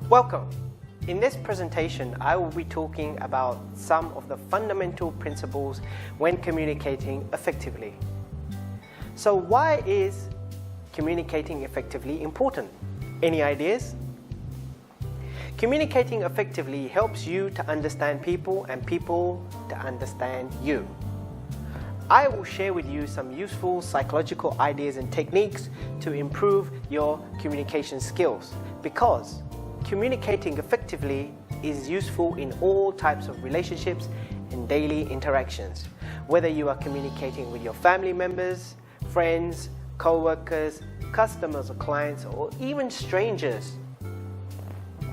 Welcome. In this presentation, I will be talking about some of the fundamental principles when communicating effectively. So why is communicating effectively important? Any ideas? Communicating effectively helps you to understand people and people to understand you. I will share with you some useful psychological ideas and techniques to improve your communication skills, because communicating effectively is useful in all types of relationships and daily interactions. Whether you are communicating with your family members, friends, co-workers, customers or clients, or even strangers,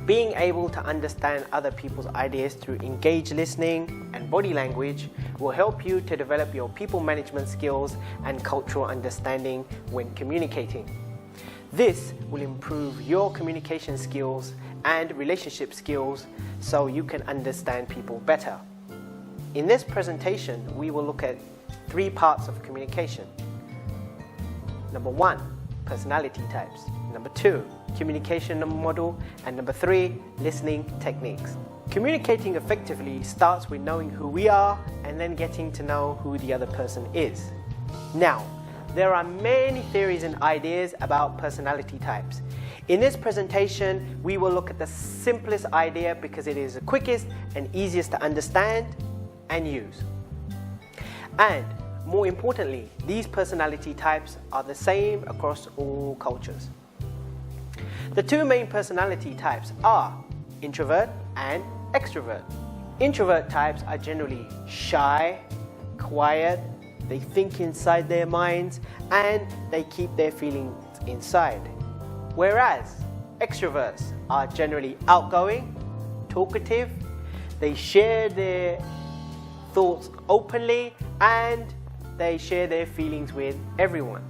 being able to understand other people's ideas through engaged listening and body language will help you to develop your people management skills and cultural understanding when communicating. This will improve your communication skills and relationship skills so you can understand people better. In this presentation, we will look at 3 parts of communication. Number 1, personality types. Number 2, communication model. And number 3, listening techniques. Communicating effectively starts with knowing who we are and then getting to know who the other person is. Now, there are many theories and ideas about personality types. In this presentation, we will look at the simplest idea because it is the quickest and easiest to understand and use. And more importantly, these personality types are the same across all cultures. The 2 main personality types are introvert and extrovert. Introvert types are generally shy, quiet, they think inside their minds, and they keep their feelings inside. Whereas extroverts are generally outgoing, talkative, they share their thoughts openly, and they share their feelings with everyone.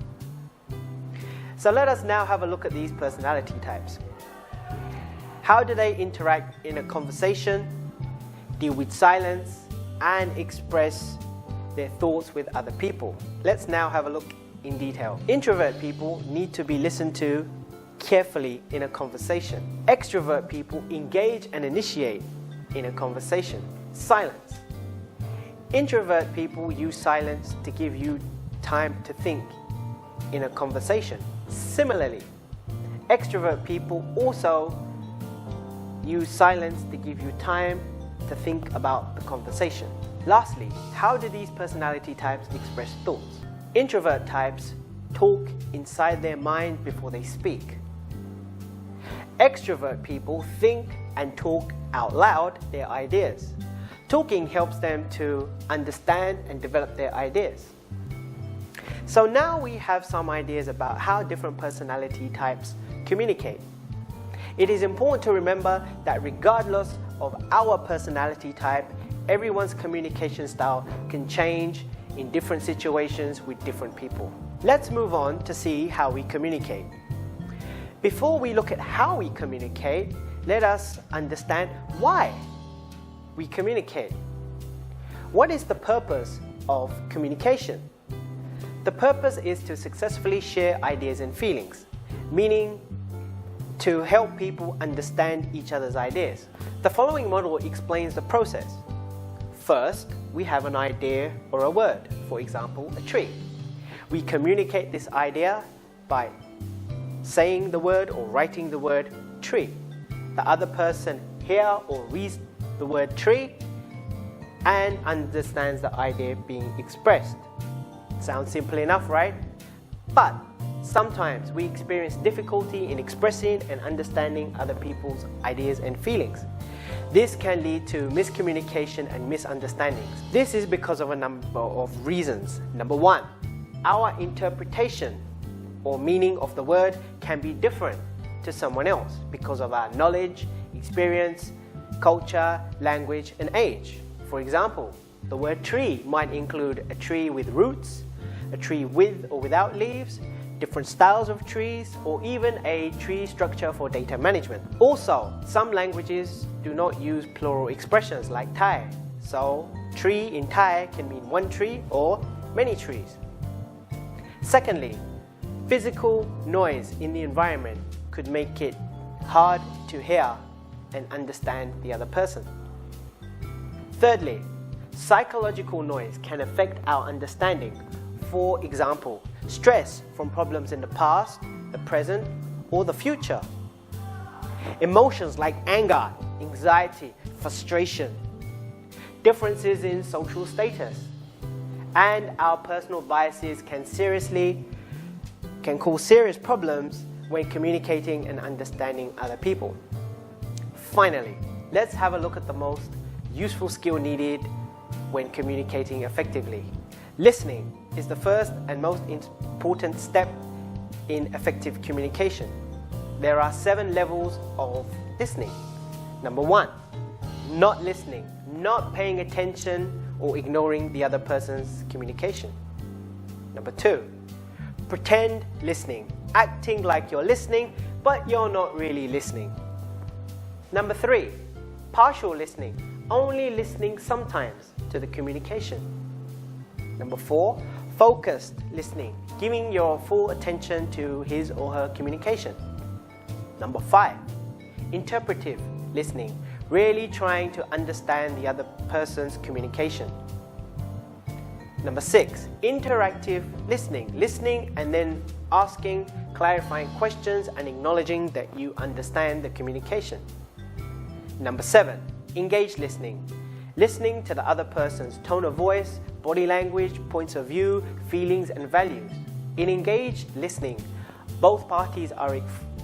So let us now have a look at these personality types. How do they interact in a conversation, deal with silence, and express their thoughts with other people? Let's now have a look in detail. Introvert people need to be listened to carefully in a conversation. Extrovert people engage and initiate in a conversation. Silence. Introvert people use silence to give you time to think in a conversation. Similarly, extrovert people also use silence to give you time to think about the conversation. Lastly, how do these personality types express thoughts? Introvert types talk inside their mind before they speak. Extrovert people think and talk out loud their ideas. Talking helps them to understand and develop their ideas. So now we have some ideas about how different personality types communicate. It is important to remember that regardless of our personality type, everyone's communication style can change in different situations with different people. Let's move on to see how we communicate. Before we look at how we communicate, let us understand why we communicate. What is the purpose of communication? The purpose is to successfully share ideas and feelings, meaning to help people understand each other's ideas. The following model explains the process. First, we have an idea or a word, for example, a tree. We communicate this idea by saying the word or writing the word tree. The other person hears or reads the word tree and understands the idea being expressed. Sounds simple enough, right? But sometimes we experience difficulty in expressing and understanding other people's ideas and feelings. This can lead to miscommunication and misunderstandings. This is because of a number of reasons. Number 1, our interpretation or meaning of the word can be different to someone else because of our knowledge, experience, culture, language, and age. For example, the word tree might include a tree with roots, a tree with or without leaves, different styles of trees, or even a tree structure for data management. Also, some languages do not use plural expressions like Thai. So, tree in Thai can mean one tree or many trees. Secondly, physical noise in the environment could make it hard to hear and understand the other person. Thirdly, psychological noise can affect our understanding. For example, stress from problems in the past, the present, or the future. Emotions like anger, anxiety, frustration, differences in social status, and our personal biases can cause serious problems when communicating and understanding other people. Finally, let's have a look at the most useful skill needed when communicating effectively. Listening is the first and most important step in effective communication. There are 7 levels of listening. Number 1, not listening, not paying attention or ignoring the other person's communication. Number 2, pretend listening, acting like you're listening, but you're not really listening. Number 3, partial listening, only listening sometimes to the communication. Number 4, focused listening, giving your full attention to his or her communication. Number 5, interpretive listening, really trying to understand the other person's communication. Number 6, interactive listening, listening and then asking, clarifying questions and acknowledging that you understand the communication. Number 7, engaged listening, listening to the other person's tone of voice, body language, points of view, feelings and values. In engaged listening, both parties are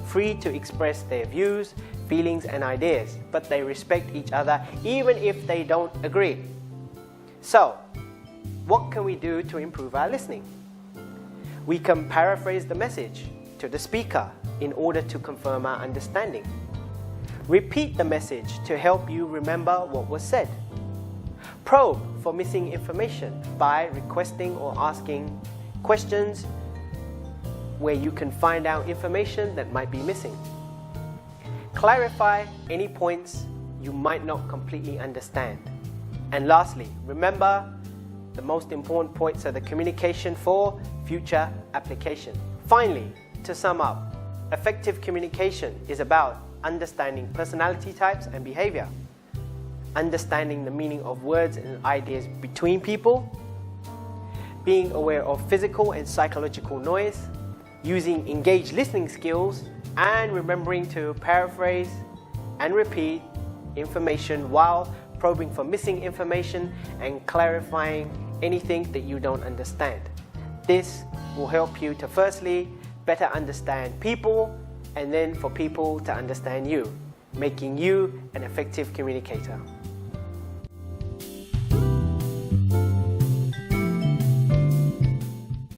free to express their views, feelings and ideas, but they respect each other even if they don't agree. So, what can we do to improve our listening? We can paraphrase the message to the speaker in order to confirm our understanding. Repeat the message to help you remember what was said. Probe for missing information by requesting or asking questions where you can find out information that might be missing. Clarify any points you might not completely understand. And lastly, remember the most important points of the communication for future application. Finally, to sum up, effective communication is about understanding personality types and behavior, understanding the meaning of words and ideas between people, being aware of physical and psychological noise, using engaged listening skills, and remembering to paraphrase and repeat information while probing for missing information and clarifying anything that you don't understand. This will help you to firstly better understand people and then for people to understand you, making you an effective communicator.